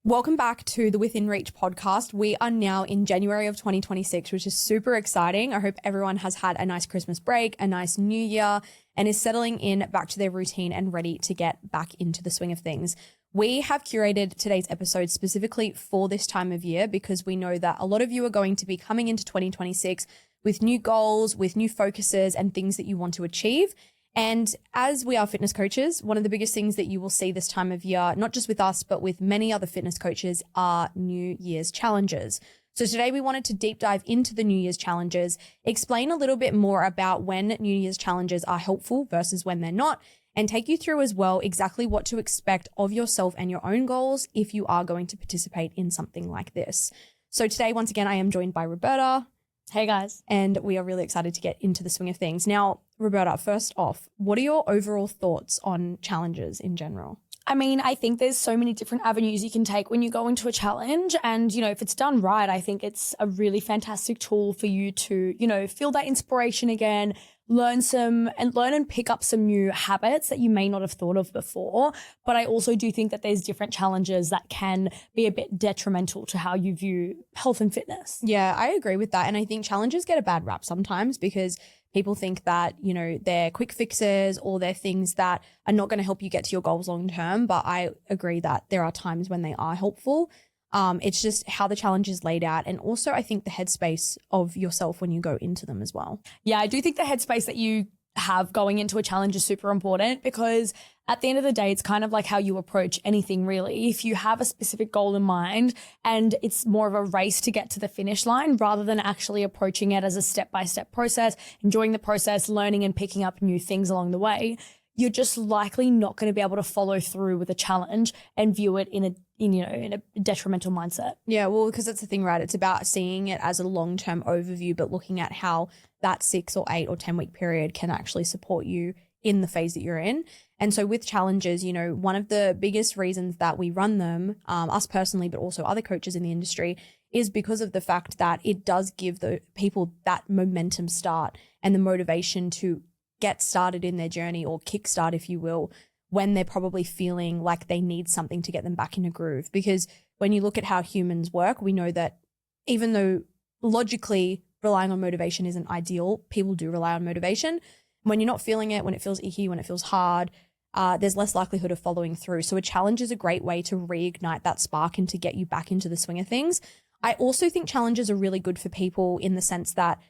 Welcome back to the Within Reach podcast. We are now in January of 2026, which is super exciting. I hope everyone has had a nice Christmas break, a nice new year, and is settling in back to their routine and ready to get back into the swing of things. We have curated today's episode specifically for this time of year because we know that a lot of you are going to be coming into 2026 with new goals, with new focuses and things that you want to achieve. And as we are fitness coaches, one of the biggest things that you will see this time of year, not just with us, but with many other fitness coaches, are New Year's challenges. So today we wanted to deep dive into the New Year's challenges, explain a little bit more about when New Year's challenges are helpful versus when they're not, and take you through as well exactly what to expect of yourself and your own goals if you are going to participate in something like this. So today, once again, I am joined by Roberta. Hey guys. And we are really excited to get into the swing of things. Now, Roberta, first off, what are your overall thoughts on challenges in general? I mean, I think there's so many different avenues you can take when you go into a challenge. And, if it's done right, I think it's a really fantastic tool for you to, feel that inspiration again, learn and pick up some new habits that you may not have thought of before. But I also do think that there's different challenges that can be a bit detrimental to how you view health and fitness. Yeah, I agree with that. And I think challenges get a bad rap sometimes because people think that, they're quick fixes or they're things that are not going to help you get to your goals long term. But I agree that there are times when they are helpful. It's just how the challenge is laid out. And also I think the headspace of yourself when you go into them as well. Yeah, I do think the headspace that you have going into a challenge is super important because at the end of the day, it's kind of like how you approach anything really. If you have a specific goal in mind and it's more of a race to get to the finish line rather than actually approaching it as a step-by-step process, enjoying the process, learning and picking up new things along the way, you're just likely not going to be able to follow through with a challenge and view it in a detrimental mindset. Yeah, well, because that's the thing, right? It's about seeing it as a long-term overview, but looking at how that 6 or 8 or 10 week period can actually support you in the phase that you're in. And so with challenges, one of the biggest reasons that we run them, us personally, but also other coaches in the industry, is because of the fact that it does give the people that momentum start and the motivation to get started in their journey or kickstart, if you will, when they're probably feeling like they need something to get them back in a groove. Because when you look at how humans work, we know that even though logically relying on motivation isn't ideal, people do rely on motivation. When you're not feeling it, when it feels icky, when it feels hard, there's less likelihood of following through. So a challenge is a great way to reignite that spark and to get you back into the swing of things. I also think challenges are really good for people in the sense that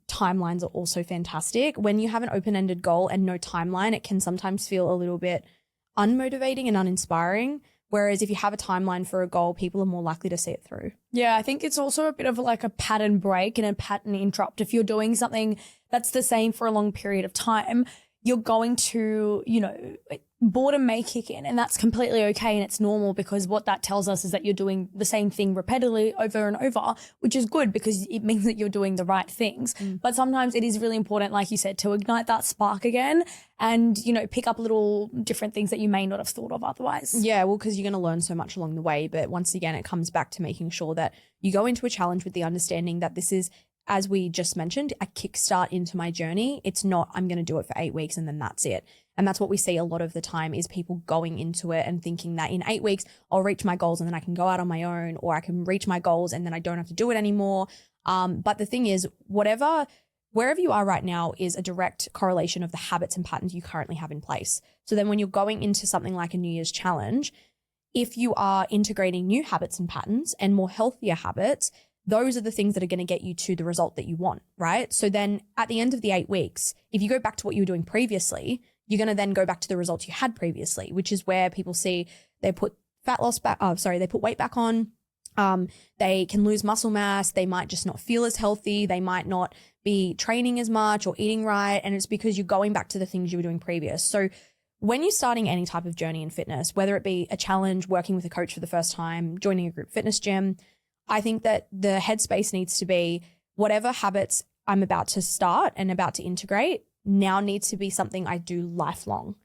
timelines are also fantastic. When you have an open-ended goal and no timeline, it can sometimes feel a little bit unmotivating and uninspiring. Whereas if you have a timeline for a goal, people are more likely to see it through. Yeah, I think it's also a bit of like a pattern break and a pattern interrupt. If you're doing something that's the same for a long period of time, you're going to, boredom may kick in, and that's completely okay and it's normal because what that tells us is that you're doing the same thing repeatedly over and over, which is good because it means that you're doing the right things. But sometimes it is really important, like you said, to ignite that spark again and, pick up little different things that you may not have thought of otherwise. Yeah, well, because you're going to learn so much along the way. But once again, it comes back to making sure that you go into a challenge with the understanding that this is, as we just mentioned, a kickstart into my journey. It's not, I'm going to do it for 8 weeks and then that's it. And that's what we see a lot of the time is people going into it and thinking that in 8 weeks, I'll reach my goals and then I can go out on my own, or I can reach my goals and then I don't have to do it anymore. But the thing is, wherever you are right now is a direct correlation of the habits and patterns you currently have in place. So then when you're going into something like a New Year's challenge, if you are integrating new habits and patterns and more healthier habits, those are the things that are going to get you to the result that you want, right? So then at the end of the 8 weeks, if you go back to what you were doing previously, you're going to then go back to the results you had previously, which is where people see they put they put weight back on. They can lose muscle mass. They might just not feel as healthy. They might not be training as much or eating right. And it's because you're going back to the things you were doing previous. So when you're starting any type of journey in fitness, whether it be a challenge, working with a coach for the first time, joining a group fitness gym, I think that the headspace needs to be whatever habits I'm about to start and about to integrate now needs to be something I do lifelong.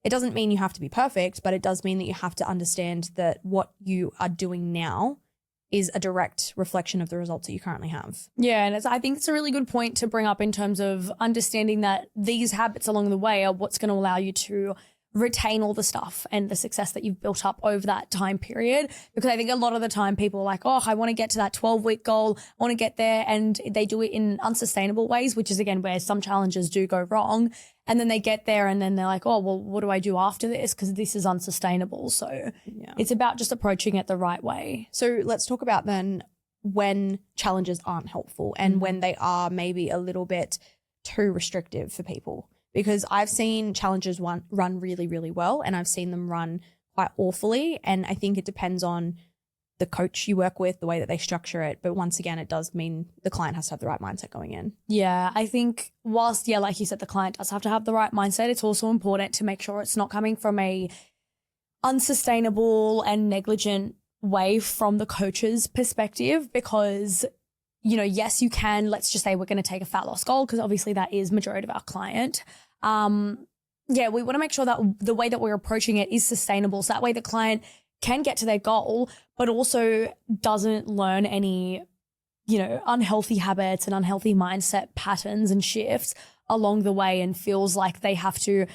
It doesn't mean you have to be perfect, but it does mean that you have to understand that what you are doing now is a direct reflection of the results that you currently have. Yeah, and I think it's a really good point to bring up in terms of understanding that these habits along the way are what's going to allow you to retain all the stuff and the success that you've built up over that time period. Because I think a lot of the time people are like, oh, I want to get to that 12-week goal, I want to get there, and they do it in unsustainable ways, which is again where some challenges do go wrong. And then they get there and then they're like, oh, well, what do I do after this? Because this is unsustainable. So it's about just approaching it the right way. So let's talk about then when challenges aren't helpful and when they are maybe a little bit too restrictive for people. Because I've seen challenges run really, really well, and I've seen them run quite awfully. And I think it depends on the coach you work with, the way that they structure it. But once again, it does mean the client has to have the right mindset going in. Yeah, I think whilst, like you said, the client does have to have the right mindset, it's also important to make sure it's not coming from a unsustainable and negligent way from the coach's perspective. Because, yes, you can, let's just say we're going to take a fat loss goal, because obviously that is majority of our client. We want to make sure that the way that we're approaching it is sustainable. So that way the client can get to their goal, but also doesn't learn any, unhealthy habits and unhealthy mindset patterns and shifts along the way, and feels like they have to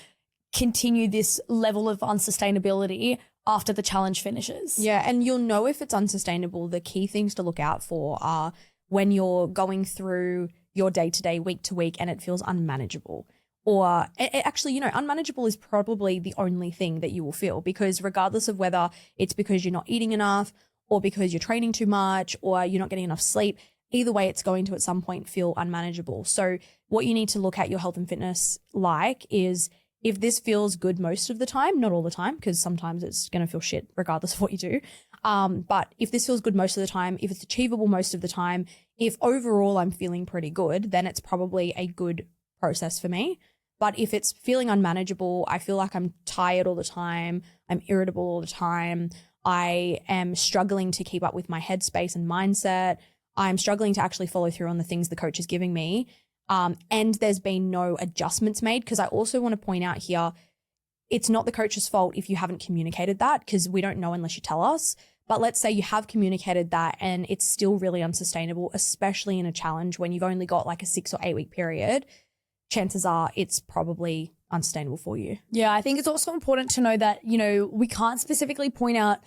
continue this level of unsustainability after the challenge finishes. Yeah, and you'll know if it's unsustainable. The key things to look out for are when you're going through your day-to-day, week-to-week, and it feels unmanageable. Or actually, unmanageable is probably the only thing that you will feel, because regardless of whether it's because you're not eating enough or because you're training too much or you're not getting enough sleep, either way, it's going to at some point feel unmanageable. So what you need to look at your health and fitness like is, if this feels good most of the time, not all the time, because sometimes it's going to feel shit regardless of what you do. But if this feels good most of the time, if it's achievable most of the time, if overall I'm feeling pretty good, then it's probably a good process for me. But if it's feeling unmanageable, I feel like I'm tired all the time, I'm irritable all the time, I am struggling to keep up with my headspace and mindset, I'm struggling to actually follow through on the things the coach is giving me, and there's been no adjustments made. Because I also want to point out here, it's not the coach's fault if you haven't communicated that, because we don't know unless you tell us. But let's say you have communicated that and it's still really unsustainable, especially in a challenge when you've only got like a 6 or 8 week period. Chances are it's probably unsustainable for you. Yeah, I think it's also important to know that, we can't specifically point out,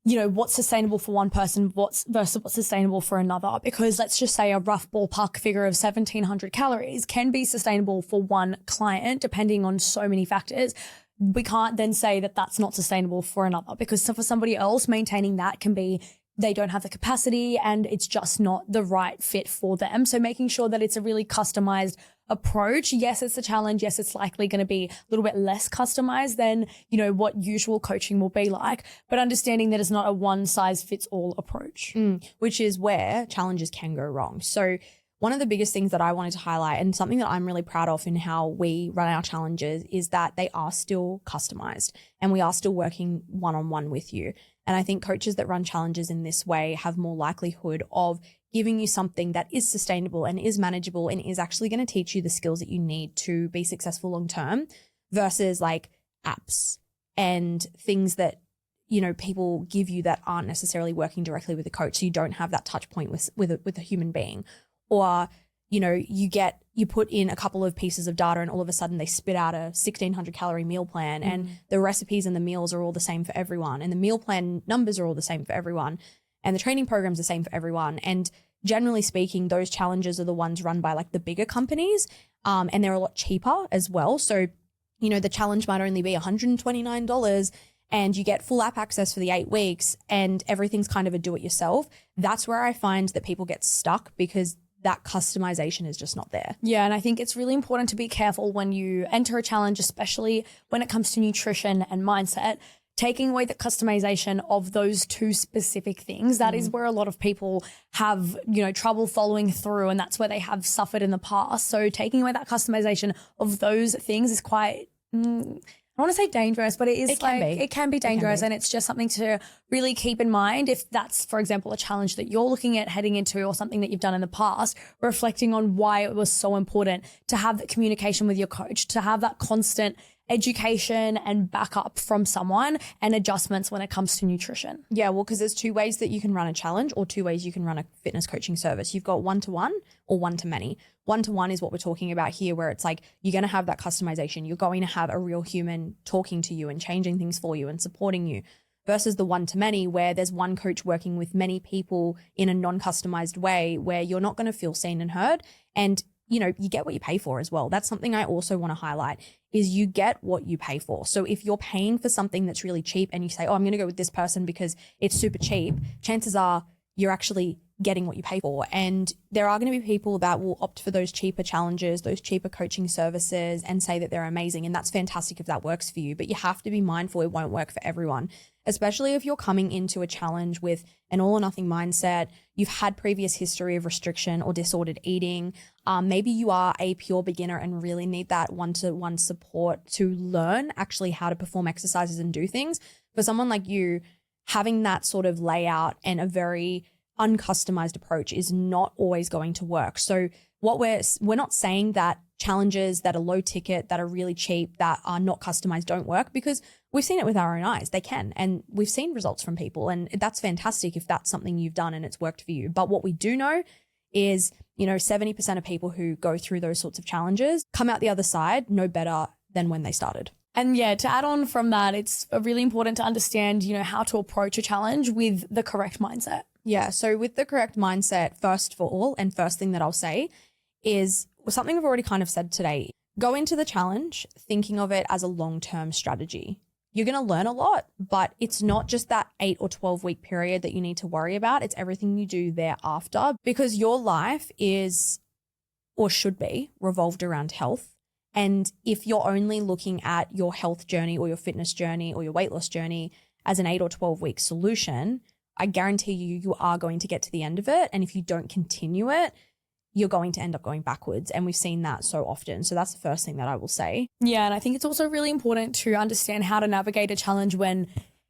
what's sustainable for one person versus what's sustainable for another. Because let's just say a rough ballpark figure of 1,700 calories can be sustainable for one client, depending on so many factors. We can't then say that that's not sustainable for another, because for somebody else, maintaining that can be they don't have the capacity and it's just not the right fit for them. So making sure that it's a really customized approach. Yes, it's a challenge. Yes, it's likely going to be a little bit less customized than, what usual coaching will be like, but understanding that it's not a one size fits all approach. Which is where challenges can go wrong. So one of the biggest things that I wanted to highlight, and something that I'm really proud of in how we run our challenges, is that they are still customized and we are still working one-on-one with you. And I think coaches that run challenges in this way have more likelihood of giving you something that is sustainable and is manageable and is actually going to teach you the skills that you need to be successful long term, versus like apps and things that, people give you that aren't necessarily working directly with a coach. So you don't have that touch point with a human being. Or, you put in a couple of pieces of data and all of a sudden they spit out a 1,600 calorie meal plan, and the recipes and the meals are all the same for everyone. And the meal plan numbers are all the same for everyone. And the training program's the same for everyone. And generally speaking, those challenges are the ones run by like the bigger companies, and they're a lot cheaper as well. So, the challenge might only be $129 and you get full app access for the 8 weeks and everything's kind of a do-it-yourself. That's where I find that people get stuck, because that customization is just not there. Yeah, and I think it's really important to be careful when you enter a challenge, especially when it comes to nutrition and mindset, taking away the customization of those two specific things. That is where a lot of people have, trouble following through, and that's where they have suffered in the past. So taking away that customization of those things is quite, I want to say dangerous, but it can be dangerous. And it's just something to really keep in mind if that's, for example, a challenge that you're looking at heading into, or something that you've done in the past, reflecting on why it was so important to have that communication with your coach, to have that constant education and backup from someone and adjustments when it comes to nutrition. Yeah, well, because there's two ways that you can run a challenge or two ways you can run a fitness coaching service. You've got one-to-one or one-to-many. One-to-one is what we're talking about here, where it's like you're going to have that customization. You're going to have a real human talking to you and changing things for you and supporting you, versus the one-to-many, where there's one coach working with many people in a non-customized way where you're not going to feel seen and heard. And you know, you get what you pay for as well. That's something I also want to highlight, is you get what you pay for. So if you're paying for something that's really cheap and you say, oh, I'm going to go with this person because it's super cheap, chances are you're actually getting what you pay for. And there are going to be people that will opt for those cheaper challenges, those cheaper coaching services, and say that they're amazing. And that's fantastic if that works for you. But you have to be mindful it won't work for everyone, especially if you're coming into a challenge with an all or nothing mindset. You've had previous history of restriction or disordered eating. Maybe you are a pure beginner and really need that one-to-one support to learn actually how to perform exercises and do things. For someone like you, having that sort of layout and a very uncustomized approach is not always going to work. So what we're not saying that challenges that are low ticket, that are really cheap, that are not customized don't work, because we've seen it with our own eyes. They can, and we've seen results from people, and that's fantastic if that's something you've done and it's worked for you. But what we do know is, 70% of people who go through those sorts of challenges come out the other side no better than when they started. And yeah, to add on from that, it's really important to understand, how to approach a challenge with the correct mindset. Yeah. So with the correct mindset, first for all, and first thing that I'll say is something we've already kind of said today. Go into the challenge thinking of it as a long-term strategy. You're going to learn a lot, but it's not just that 8 or 12 week period that you need to worry about. It's everything you do thereafter, because your life is, or should be, revolved around health. And if you're only looking at your health journey or your fitness journey or your weight loss journey as an 8 or 12 week solution, I guarantee you are going to get to the end of it. And if you don't continue it, you're going to end up going backwards. And we've seen that so often. So that's the first thing that I will say. Yeah. And I think it's also really important to understand how to navigate a challenge when,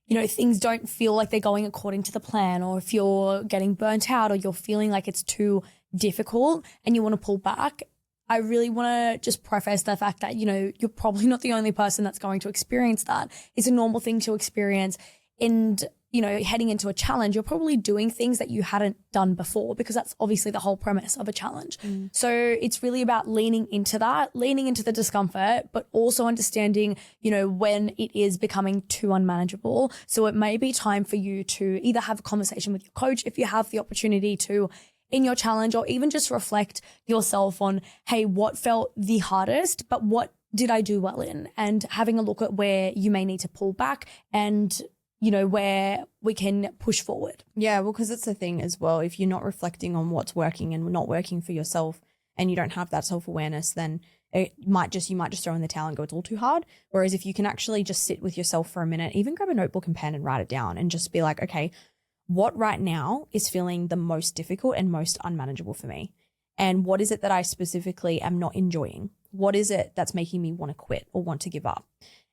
things don't feel like they're going according to the plan, or if you're getting burnt out or you're feeling like it's too difficult and you want to pull back. I really want to just preface the fact that, you're probably not the only person that's going to experience that. It's a normal thing to experience. And, heading into a challenge, you're probably doing things that you hadn't done before, because that's obviously the whole premise of a challenge. So it's really about leaning into the discomfort, but also understanding, when it is becoming too unmanageable. So it may be time for you to either have a conversation with your coach if you have the opportunity to in your challenge, or even just reflect yourself on, hey, what felt the hardest, but what did I do well in? And having a look at where you may need to pull back and, where we can push forward. Yeah, well, because it's the thing as well. If you're not reflecting on what's working and not working for yourself, and you don't have that self-awareness, then you might just throw in the towel and go, it's all too hard. Whereas if you can actually just sit with yourself for a minute, even grab a notebook and pen and write it down and just be like, okay, what right now is feeling the most difficult and most unmanageable for me? And what is it that I specifically am not enjoying? What is it that's making me want to quit or want to give up?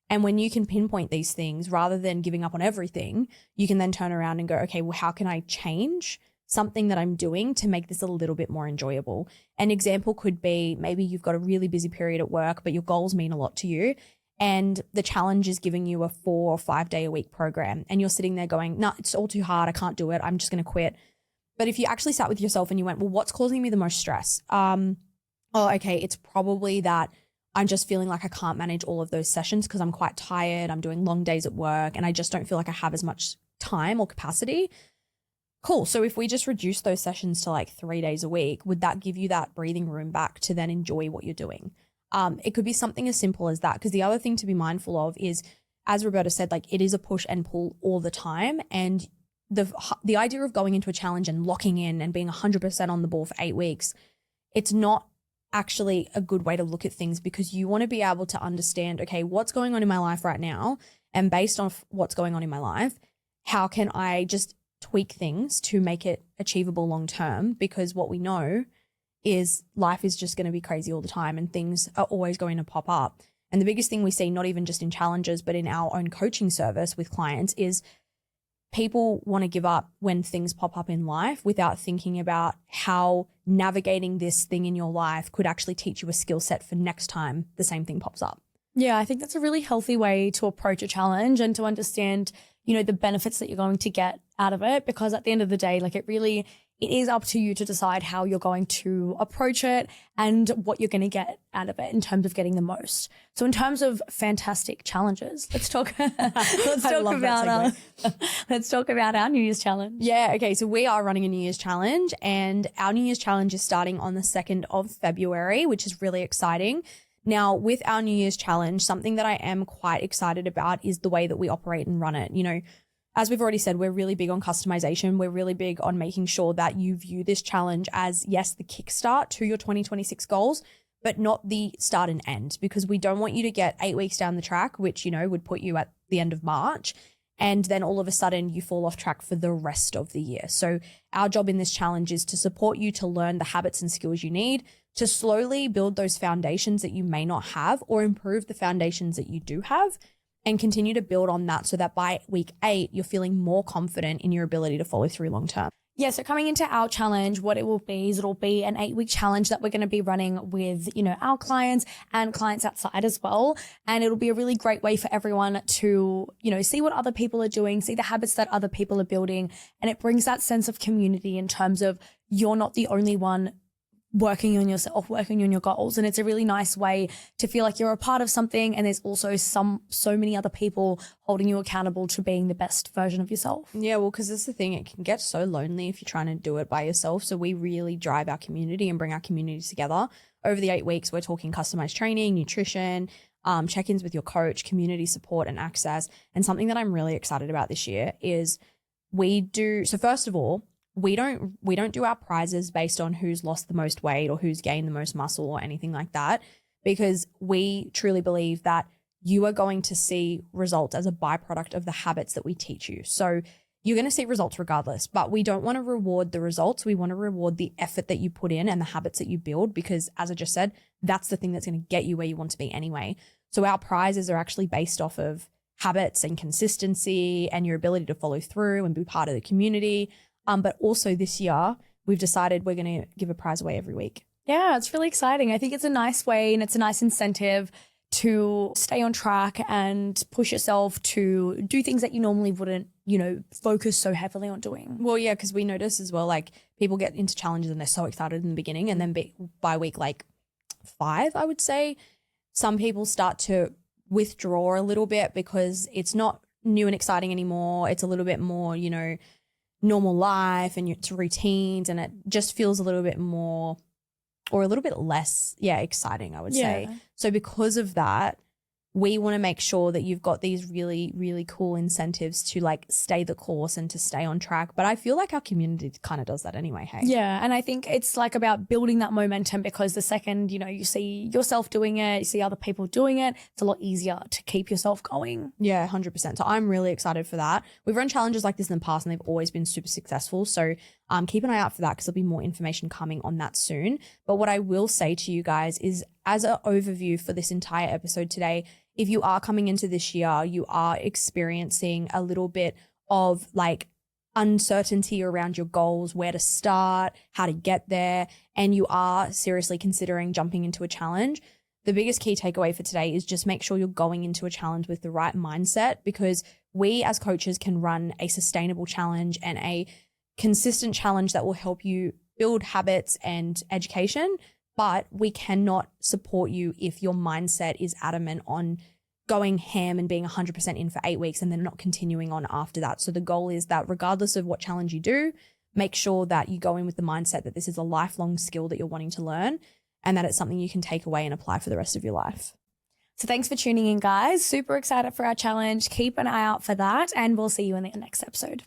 And when you can pinpoint these things, rather than giving up on everything, you can then turn around and go, okay, well, how can I change something that I'm doing to make this a little bit more enjoyable? An example could be, maybe you've got a really busy period at work, but your goals mean a lot to you. And the challenge is giving you a 4 or 5 day a week program. And you're sitting there going, no, it's all too hard. I can't do it. I'm just going to quit. But if you actually sat with yourself and you went, well, what's causing me the most stress? Okay, it's probably that I'm just feeling like I can't manage all of those sessions because I'm quite tired. I'm doing long days at work and I just don't feel like I have as much time or capacity. Cool. So if we just reduce those sessions to like 3 days a week, would that give you that breathing room back to then enjoy what you're doing? It could be something as simple as that. Because the other thing to be mindful of is, as Roberta said, like it is a push and pull all the time. And the idea of going into a challenge and locking in and being 100% on the ball for 8 weeks, it's not actually a good way to look at things, because you want to be able to understand, okay, what's going on in my life right now? And based on what's going on in my life, how can I just tweak things to make it achievable long term? Because what we know is life is just going to be crazy all the time and things are always going to pop up. And the biggest thing we see, not even just in challenges, but in our own coaching service with clients, is people want to give up when things pop up in life without thinking about how navigating this thing in your life could actually teach you a skill set for next time the same thing pops up. Yeah, I think that's a really healthy way to approach a challenge and to understand, the benefits that you're going to get out of it, because at the end of the day, like it is up to you to decide how you're going to approach it and what you're going to get out of it in terms of getting the most. So in terms of fantastic challenges, let's talk let's talk about our New Year's challenge. Yeah, okay. So we are running a New Year's challenge, and our New Year's challenge is starting on the 2nd of February, which is really exciting. Now, with our New Year's challenge, something that I am quite excited about is the way that we operate and run it. As we've already said, we're really big on customization. We're really big on making sure that you view this challenge as, yes, the kickstart to your 2026 goals, but not the start and end, because we don't want you to get 8 weeks down the track, which, would put you at the end of March, and then all of a sudden you fall off track for the rest of the year. So our job in this challenge is to support you to learn the habits and skills you need to slowly build those foundations that you may not have, or improve the foundations that you do have, and continue to build on that so that by week 8, you're feeling more confident in your ability to follow through long term. Yeah, so coming into our challenge, what it will be is it'll be an 8-week challenge that we're going to be running with, our clients and clients outside as well. And it'll be a really great way for everyone to, see what other people are doing, see the habits that other people are building. And it brings that sense of community in terms of you're not the only one working on yourself, working on your goals. And it's a really nice way to feel like you're a part of something, and there's also so many other people holding you accountable to being the best version of yourself. Yeah, well, because that's the thing, it can get so lonely if you're trying to do it by yourself. So we really drive our community and bring our community together. Over the 8 weeks, we're talking customized training, nutrition, check-ins with your coach, community support and access. And something that I'm really excited about this year is so first of all, we don't do our prizes based on who's lost the most weight or who's gained the most muscle or anything like that, because we truly believe that you are going to see results as a byproduct of the habits that we teach you. So you're going to see results regardless, but we don't want to reward the results. We want to reward the effort that you put in and the habits that you build, because as I just said, that's the thing that's going to get you where you want to be anyway. So our prizes are actually based off of habits and consistency and your ability to follow through and be part of the community. But also this year, we've decided we're going to give a prize away every week. Yeah, it's really exciting. I think it's a nice way and it's a nice incentive to stay on track and push yourself to do things that you normally wouldn't, focus so heavily on doing. Well, yeah, because we notice as well, like people get into challenges and they're so excited in the beginning, and then by week 5, I would say, some people start to withdraw a little bit because it's not new and exciting anymore. It's a little bit more, normal life and it's routines, and it just feels a little bit more or a little bit less, exciting, I would say. So because of that, we want to make sure that you've got these really, really cool incentives to stay the course and to stay on track. But I feel like our community kind of does that anyway, hey? Yeah, and I think it's about building that momentum, because the second, you see yourself doing it, you see other people doing it, it's a lot easier to keep yourself going. Yeah, 100%. So I'm really excited for that. We've run challenges like this in the past and they've always been super successful. So keep an eye out for that, because there'll be more information coming on that soon. But what I will say to you guys is, as an overview for this entire episode today, if you are coming into this year, you are experiencing a little bit of uncertainty around your goals, where to start, how to get there, and you are seriously considering jumping into a challenge, the biggest key takeaway for today is just make sure you're going into a challenge with the right mindset, because we as coaches can run a sustainable challenge and a consistent challenge that will help you build habits and education. But we cannot support you if your mindset is adamant on going ham and being 100% in for 8 weeks and then not continuing on after that. So the goal is that regardless of what challenge you do, make sure that you go in with the mindset that this is a lifelong skill that you're wanting to learn, and that it's something you can take away and apply for the rest of your life. So thanks for tuning in, guys. Super excited for our challenge. Keep an eye out for that, and we'll see you in the next episode.